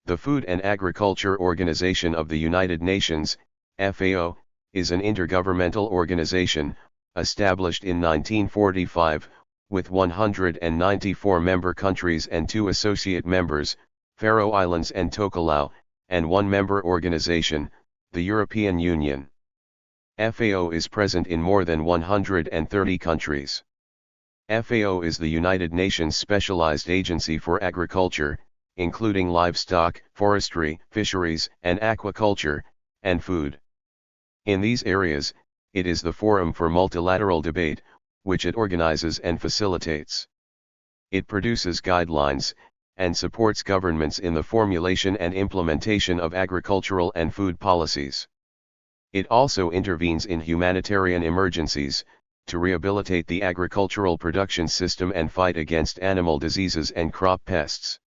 The Food and Agriculture Organization of the United Nations, FAO, is an intergovernmental organization, established in 1945, with 194 member countries and 2 associate members, Faroe Islands and Tokelau, and 1 member organization, the European Union. FAO is present in more than 130 countries. FAO is the United Nations specialized agency for agriculture, including livestock, forestry, fisheries, and aquaculture, and food. In these areas, it is the forum for multilateral debate, which it organizes and facilitates. It produces guidelines, and supports governments in the formulation and implementation of agricultural and food policies. It also intervenes in humanitarian emergencies, to rehabilitate the agricultural production system and fight against animal diseases and crop pests.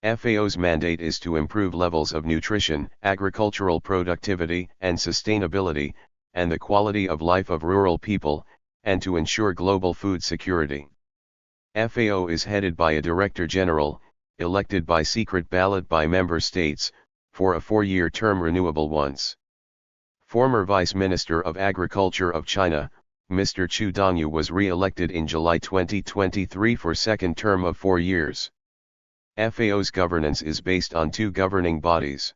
FAO's mandate is to improve levels of nutrition, agricultural productivity and sustainability, and the quality of life of rural people, and to ensure global food security. FAO is headed by a Director General, elected by secret ballot by member states, for a 4-year term renewable once. Former Vice Minister of Agriculture of China, Mr. Chu Dongyu, was re-elected in July 2023 for second term of 4 years. FAO's governance is based on 2 governing bodies.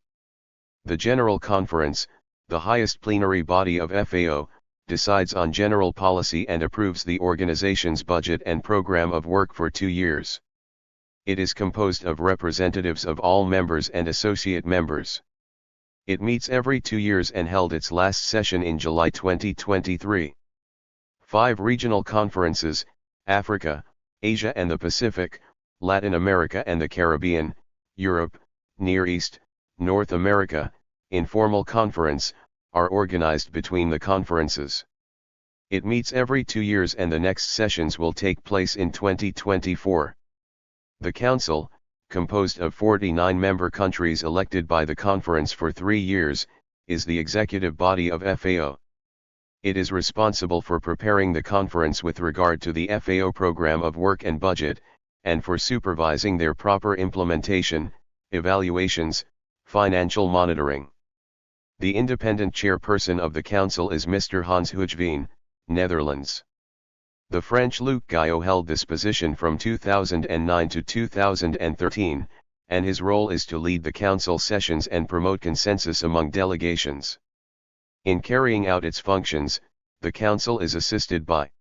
The General Conference, the highest plenary body of FAO, decides on general policy and approves the organization's budget and program of work for 2 years. It is composed of representatives of all members and associate members. It meets every 2 years and held its last session in July 2023. 5 regional conferences, Africa, Asia and the Pacific, Latin America and the Caribbean, Europe, Near East, North America, informal conference, are organized between the conferences. It meets every 2 years and the next sessions will take place in 2024. The Council, composed of 49 member countries elected by the conference for 3 years, is the executive body of FAO. It is responsible for preparing the conference with regard to the FAO program of work and budget, and for supervising their proper implementation, evaluations, financial monitoring. The independent chairperson of the Council is Mr. Hans Hoogeveen, Netherlands. The French Luc Guyot held this position from 2009 to 2013, and his role is to lead the Council sessions and promote consensus among delegations. In carrying out its functions, the Council is assisted by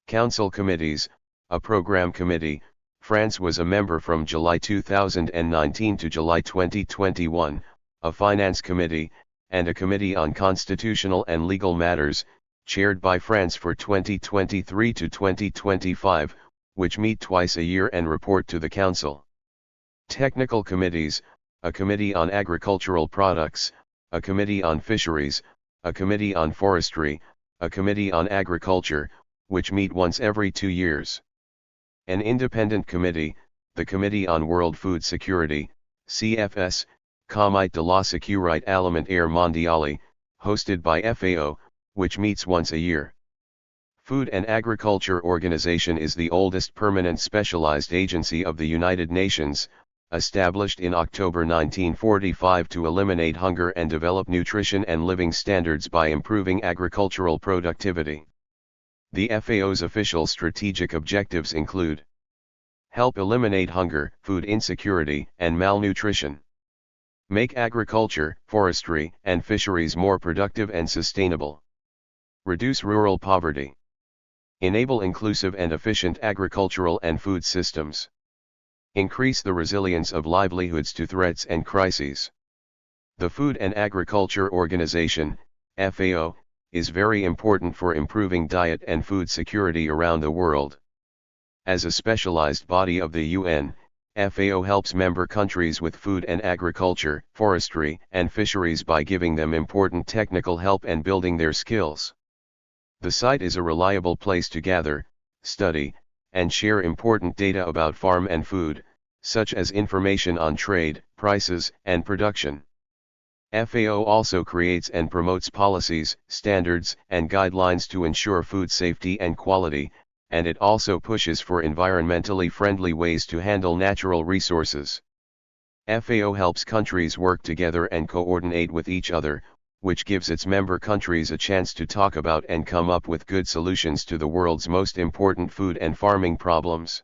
Council committees, a Program Committee. France was a member from July 2019 to July 2021, a Finance Committee, and a Committee on Constitutional and Legal Matters, chaired by France for 2023 to 2025, which meet twice a year and report to the Council. Technical committees, a Committee on Agricultural Products, a Committee on Fisheries, a Committee on Forestry, a Committee on Agriculture, which meet once every 2 years. An independent committee, the Committee on World Food Security, CFS, Comité de la Sécurité Alimentaire Mondiale, hosted by FAO, which meets once a year. Food and Agriculture Organization is the oldest permanent specialized agency of the United Nations, established in October 1945 to eliminate hunger and develop nutrition and living standards by improving agricultural productivity. The FAO's official strategic objectives include: help eliminate hunger, food insecurity, and malnutrition. Make agriculture, forestry, and fisheries more productive and sustainable. Reduce rural poverty. Enable inclusive and efficient agricultural and food systems. Increase the resilience of livelihoods to threats and crises. The Food and Agriculture Organization, FAO, is very important for improving diet and food security around the world. As a specialized body of the UN, FAO helps member countries with food and agriculture, forestry, and fisheries by giving them important technical help and building their skills. The site is a reliable place to gather, study, and share important data about farm and food, such as information on trade, prices, and production. FAO also creates and promotes policies, standards, and guidelines to ensure food safety and quality, and it also pushes for environmentally friendly ways to handle natural resources. FAO helps countries work together and coordinate with each other, which gives its member countries a chance to talk about and come up with good solutions to the world's most important food and farming problems.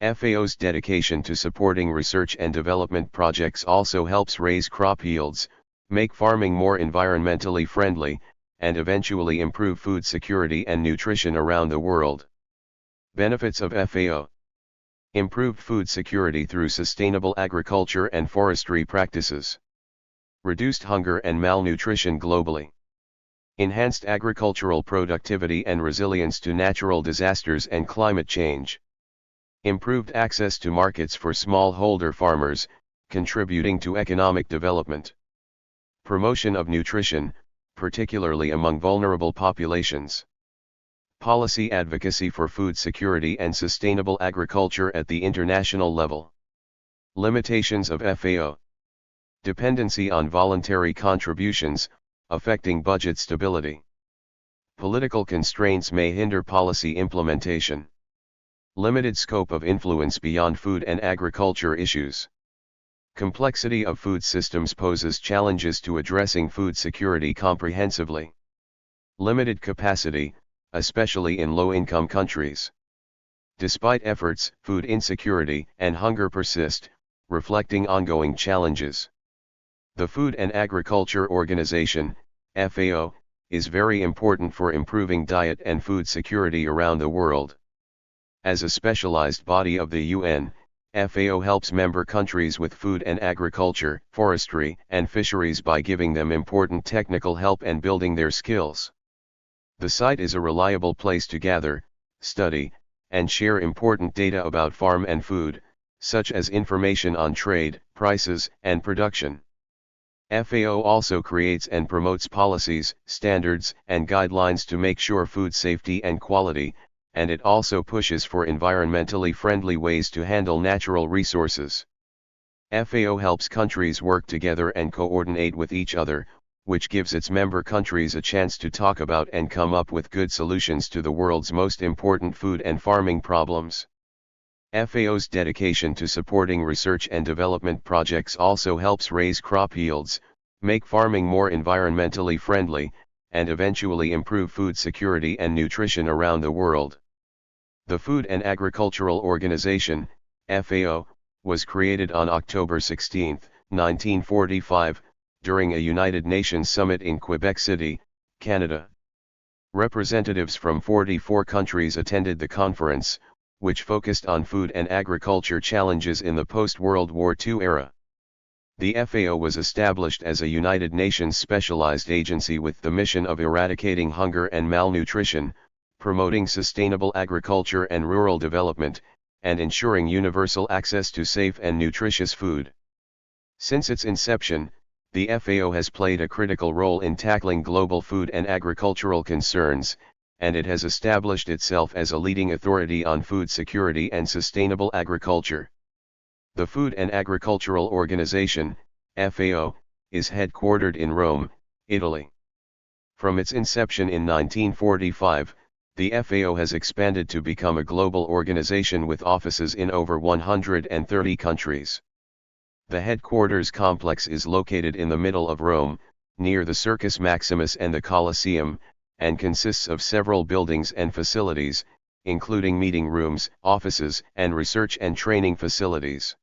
FAO's dedication to supporting research and development projects also helps raise crop yields, make farming more environmentally friendly, and eventually improve food security and nutrition around the world. Benefits of FAO: improved food security through sustainable agriculture and forestry practices. Reduced hunger and malnutrition globally. Enhanced agricultural productivity and resilience to natural disasters and climate change. Improved access to markets for smallholder farmers, contributing to economic development. Promotion of nutrition, particularly among vulnerable populations. Policy advocacy for food security and sustainable agriculture at the international level. Limitations of FAO. Dependency on voluntary contributions, affecting budget stability. Political constraints may hinder policy implementation. Limited scope of influence beyond food and agriculture issues. Complexity of food systems poses challenges to addressing food security comprehensively. Limited capacity, especially in low-income countries. Despite efforts, food insecurity and hunger persist, reflecting ongoing challenges. The Food and Agriculture Organization, FAO, is very important for improving diet and food security around the world. As a specialized body of the UN, FAO helps member countries with food and agriculture, forestry, and fisheries by giving them important technical help and building their skills. The site is a reliable place to gather, study, and share important data about farm and food, such as information on trade, prices, and production. FAO also creates and promotes policies, standards, and guidelines to make sure food safety and quality, and it also pushes for environmentally friendly ways to handle natural resources. FAO helps countries work together and coordinate with each other, which gives its member countries a chance to talk about and come up with good solutions to the world's most important food and farming problems. FAO's dedication to supporting research and development projects also helps raise crop yields, make farming more environmentally friendly, and eventually improve food security and nutrition around the world. The Food and Agricultural Organization, FAO, was created on October 16, 1945, during a United Nations summit in Quebec City, Canada. Representatives from 44 countries attended the conference, which focused on food and agriculture challenges in the post-World War II era. The FAO was established as a United Nations specialized agency with the mission of eradicating hunger and malnutrition, promoting sustainable agriculture and rural development, and ensuring universal access to safe and nutritious food. Since its inception, the FAO has played a critical role in tackling global food and agricultural concerns, and it has established itself as a leading authority on food security and sustainable agriculture. The Food and Agricultural Organization, FAO, is headquartered in Rome, Italy. From its inception in 1945, the FAO has expanded to become a global organization with offices in over 130 countries. The headquarters complex is located in the middle of Rome, near the Circus Maximus and the Colosseum, and consists of several buildings and facilities, including meeting rooms, offices, and research and training facilities.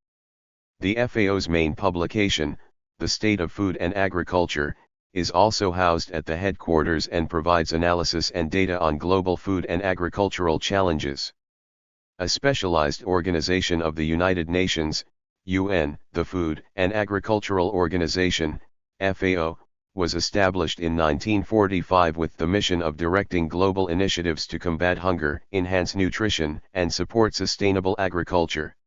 The FAO's main publication, The State of Food and Agriculture, is also housed at the headquarters and provides analysis and data on global food and agricultural challenges. A specialized organization of the United Nations, UN, the Food and Agricultural Organization, FAO, was established in 1945 with the mission of directing global initiatives to combat hunger, enhance nutrition, and support sustainable agriculture.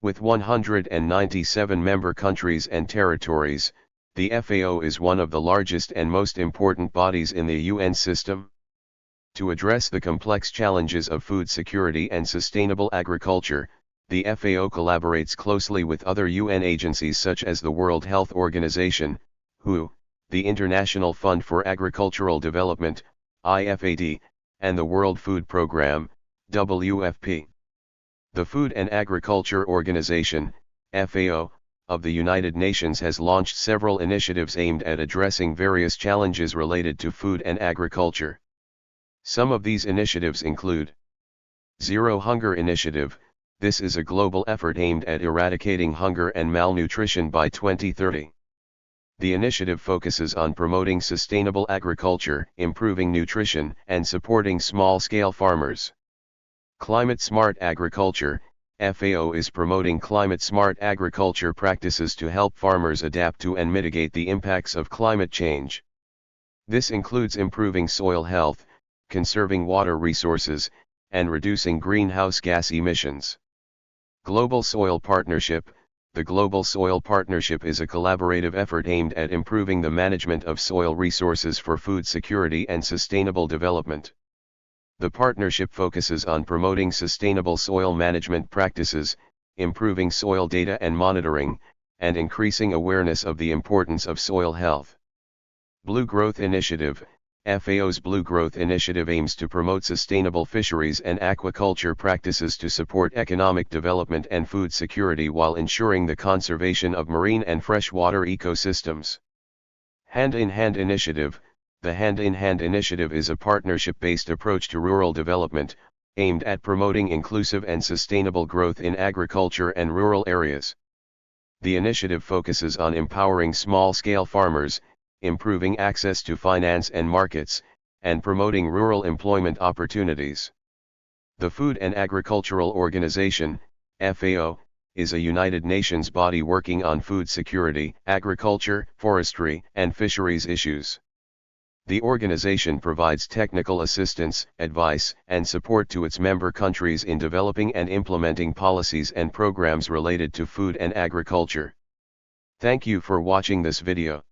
With 197 member countries and territories, the FAO is one of the largest and most important bodies in the UN system. To address the complex challenges of food security and sustainable agriculture, the FAO collaborates closely with other UN agencies such as the World Health Organization, WHO, the International Fund for Agricultural Development, IFAD, and the World Food Programme, WFP. The Food and Agriculture Organization, FAO, of the United Nations has launched several initiatives aimed at addressing various challenges related to food and agriculture. Some of these initiatives include Zero Hunger Initiative. This is a global effort aimed at eradicating hunger and malnutrition by 2030. The initiative focuses on promoting sustainable agriculture, improving nutrition, and supporting small-scale farmers. Climate Smart Agriculture. FAO is promoting climate-smart agriculture practices to help farmers adapt to and mitigate the impacts of climate change. This includes improving soil health, conserving water resources, and reducing greenhouse gas emissions. Global Soil Partnership. The Global Soil Partnership is a collaborative effort aimed at improving the management of soil resources for food security and sustainable development. The partnership focuses on promoting sustainable soil management practices, improving soil data and monitoring, and increasing awareness of the importance of soil health. Blue Growth Initiative. FAO's Blue Growth Initiative aims to promote sustainable fisheries and aquaculture practices to support economic development and food security while ensuring the conservation of marine and freshwater ecosystems. Hand in Hand Initiative. The Hand in Hand Initiative is a partnership-based approach to rural development, aimed at promoting inclusive and sustainable growth in agriculture and rural areas. The initiative focuses on empowering small-scale farmers, improving access to finance and markets, and promoting rural employment opportunities. The Food and Agricultural Organization, FAO, is a United Nations body working on food security, agriculture, forestry, and fisheries issues. The organization provides technical assistance, advice, and support to its member countries in developing and implementing policies and programs related to food and agriculture. Thank you for watching this video.